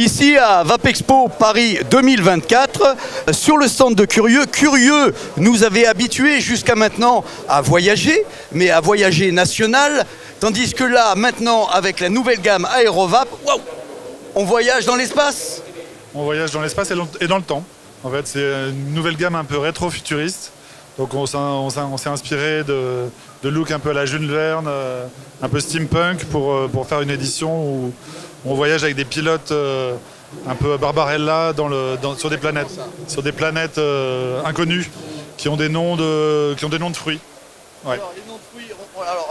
ici à Vapexpo Paris 2024, sur le stand de Curieux. Curieux nous avait habitués jusqu'à maintenant à voyager, mais à voyager national, tandis que là, maintenant, avec la nouvelle gamme Aérovap, waouh, on voyage dans l'espace. On voyage dans l'espace et dans le temps. En fait, c'est une nouvelle gamme un peu rétro-futuriste. Donc on s'est inspiré de look un peu à la Jules Verne, un peu steampunk pour faire une édition où on voyage avec des pilotes un peu Barbarella sur des planètes inconnues qui ont des noms de fruits. Ouais. Alors, les noms de fruits,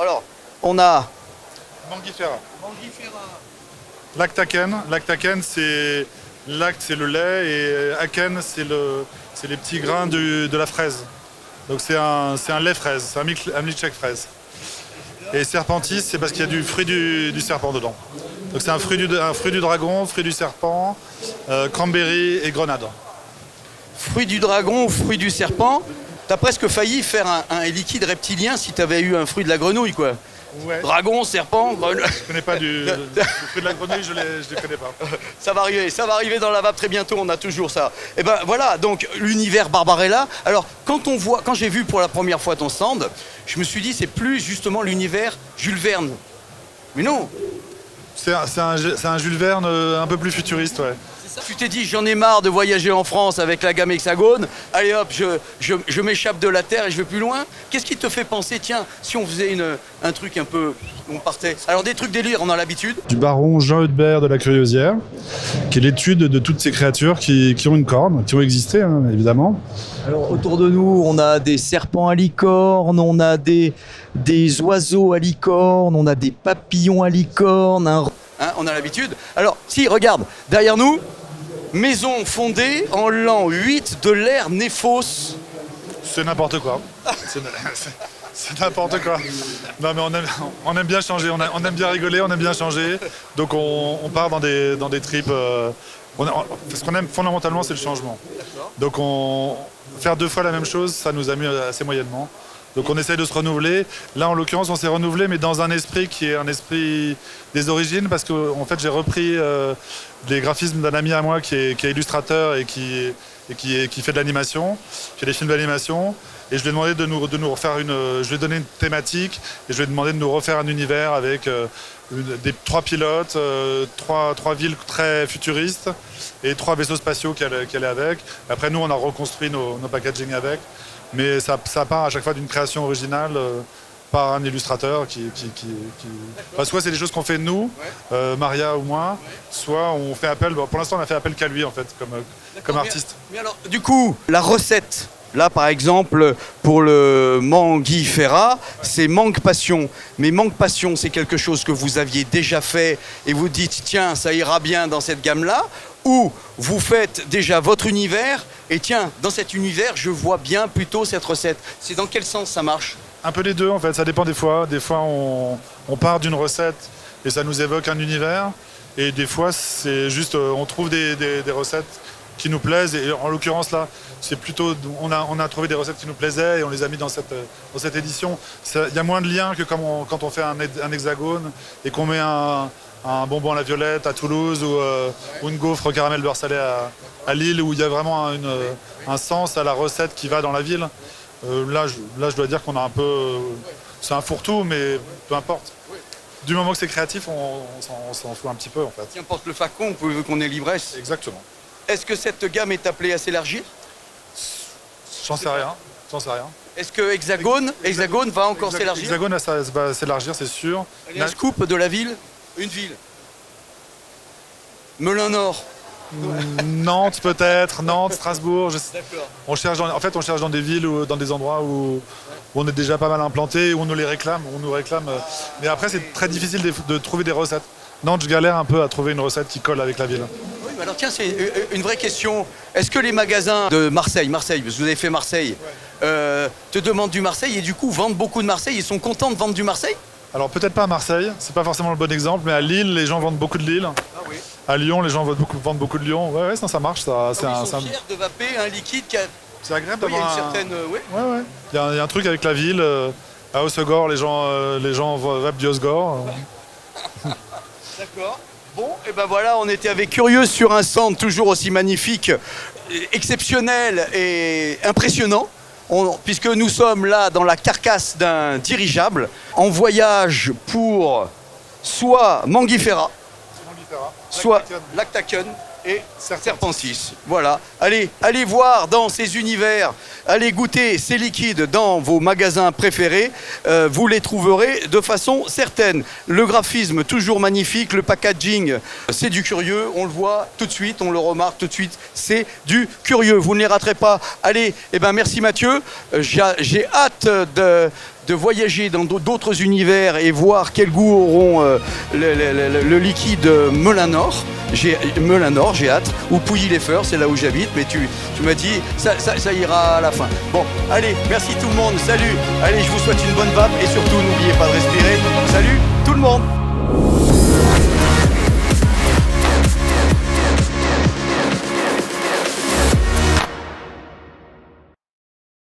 alors, on a Mangifera. Lactaken, c'est l'acte, c'est le lait, et aken, c'est les petits grains de la fraise. Donc c'est un lait fraise, c'est un milkshake fraise. Et serpentis, c'est parce qu'il y a du fruit du serpent dedans. Donc c'est un fruit du dragon, fruit du serpent, cranberry et grenade. fruit du dragon, fruit du serpent. T'as presque failli faire un liquide reptilien si t'avais eu un fruit de la grenouille, quoi. Ouais. Dragon, serpent, grenouille. Je connais pas le fruit de la grenouille, je les connais pas. Ça va arriver dans la vape très bientôt, on a toujours ça. Et ben voilà, donc l'univers Barbarella. Alors quand j'ai vu pour la première fois ton stand, je me suis dit c'est plus justement l'univers Jules Verne. Mais non. C'est un Jules Verne un peu plus futuriste, ouais. Tu t'es dit j'en ai marre de voyager en France avec la gamme Hexagone, allez hop, je m'échappe de la Terre et je vais plus loin. Qu'est-ce qui te fait penser, tiens, si on faisait un truc un peu, on partait. Alors des trucs délire, on a l'habitude. Du baron Jean Hudbert de la Curiosière, qui est l'étude de toutes ces créatures qui ont une corne, qui ont existé, hein, évidemment. Alors autour de nous, on a des serpents à licorne, on a des oiseaux à licorne, on a des papillons à licorne. Hein, on a l'habitude. Alors, si, regarde, derrière nous, maison fondée en l'an 8 de l'ère Néphos. C'est n'importe quoi. C'est n'importe quoi. Non mais on aime bien changer, on aime bien rigoler, on aime bien changer. Donc on part dans des trips. Ce qu'on aime fondamentalement, c'est le changement. Donc faire deux fois la même chose, ça nous amuse assez moyennement. Donc on essaye de se renouveler. Là, en l'occurrence, on s'est renouvelé, mais dans un esprit qui est un esprit des origines, parce que en fait, j'ai repris les graphismes d'un ami à moi qui est illustrateur et qui fait de l'animation, qui fait des films d'animation. Et je lui ai demandé de nous refaire je lui ai donné une thématique et je lui ai demandé de nous refaire un univers avec trois pilotes, trois villes très futuristes et trois vaisseaux spatiaux qui allaient avec. Après, nous, on a reconstruit nos packaging avec. Mais ça part à chaque fois d'une création originale par un illustrateur Enfin, soit c'est des choses qu'on fait nous, Maria ou moi, soit on fait appel, pour l'instant on a fait appel qu'à lui en fait, comme artiste. Mais alors, du coup, la recette, là par exemple, pour le Mangifera, c'est manque passion. Mais manque passion, c'est quelque chose que vous aviez déjà fait et vous dites, tiens, ça ira bien dans cette gamme-là, ou vous faites déjà votre univers et tiens, dans cet univers, je vois bien plutôt cette recette. C'est dans quel sens ça marche? Un peu les deux en fait, ça dépend des fois. Des fois on part d'une recette et ça nous évoque un univers. Et des fois c'est juste, on trouve des recettes qui nous plaisent. Et en l'occurrence là, c'est plutôt, on a trouvé des recettes qui nous plaisaient et on les a mis dans cette édition. Il y a moins de liens que quand on fait un hexagone et qu'on met un bonbon à la violette à Toulouse ou une gaufre au caramel beurre salé à Lille, où il y a vraiment un sens à la recette qui va dans la ville. Là, je dois dire qu'on a un peu... C'est un fourre-tout, mais peu importe. Du moment que c'est créatif, on s'en fout un petit peu, en fait. Qu'importe le flacon, vu qu'on est l'ivresse. Exactement. Est-ce que cette gamme est appelée à s'élargir? J'en sais rien. Est-ce que Hexagone va encore s'élargir? Hexagone va s'élargir, c'est sûr. Un scoop de la ville? Une ville. Melun-Nord. Nantes peut-être, Nantes, Strasbourg. D'accord. On cherche dans des villes ou dans des endroits où on est déjà pas mal implanté, où on nous les réclame, Mais après, c'est très difficile de trouver des recettes. Nantes, je galère un peu à trouver une recette qui colle avec la ville. Oui, mais alors tiens, c'est une vraie question. Est-ce que les magasins de Marseille, parce que vous avez fait Marseille, te demandent du Marseille et du coup vendent beaucoup de Marseille? Ils sont contents de vendre du Marseille? Alors peut-être pas à Marseille, c'est pas forcément le bon exemple, mais à Lille, les gens vendent beaucoup de Lille. Ah oui. À Lyon, les gens vendent beaucoup de Lyon. Ouais, ça marche. Ils sont fiers de vaper un liquide qui a... C'est agréable Oui, il y a d'avoir une certaine... Oui. Ouais. Il y a un truc avec la ville. À Hossegor, les gens vapent du Hossegor. D'accord. Bon, et ben voilà, on était avec Curieux sur un stand toujours aussi magnifique, exceptionnel et impressionnant. Puisque nous sommes là dans la carcasse d'un dirigeable en voyage pour soit Manguifera, soit Lactaken et Serpentis. Voilà. Allez voir dans ces univers, allez goûter ces liquides dans vos magasins préférés. Vous les trouverez de façon certaine. Le graphisme toujours magnifique, le packaging, c'est du Curieux. On le voit tout de suite, on le remarque tout de suite. C'est du Curieux. Vous ne les raterez pas. Allez, merci Mathieu. J'ai hâte de voyager dans d'autres univers et voir quel goût auront le liquide Melanor. J'ai hâte. Ou Pouilly-les-Feurs, c'est là où j'habite, mais tu m'as dit, ça ira à la fin. Bon, allez, merci tout le monde, salut. Allez, je vous souhaite une bonne vape et surtout, n'oubliez pas de respirer. Salut tout le monde.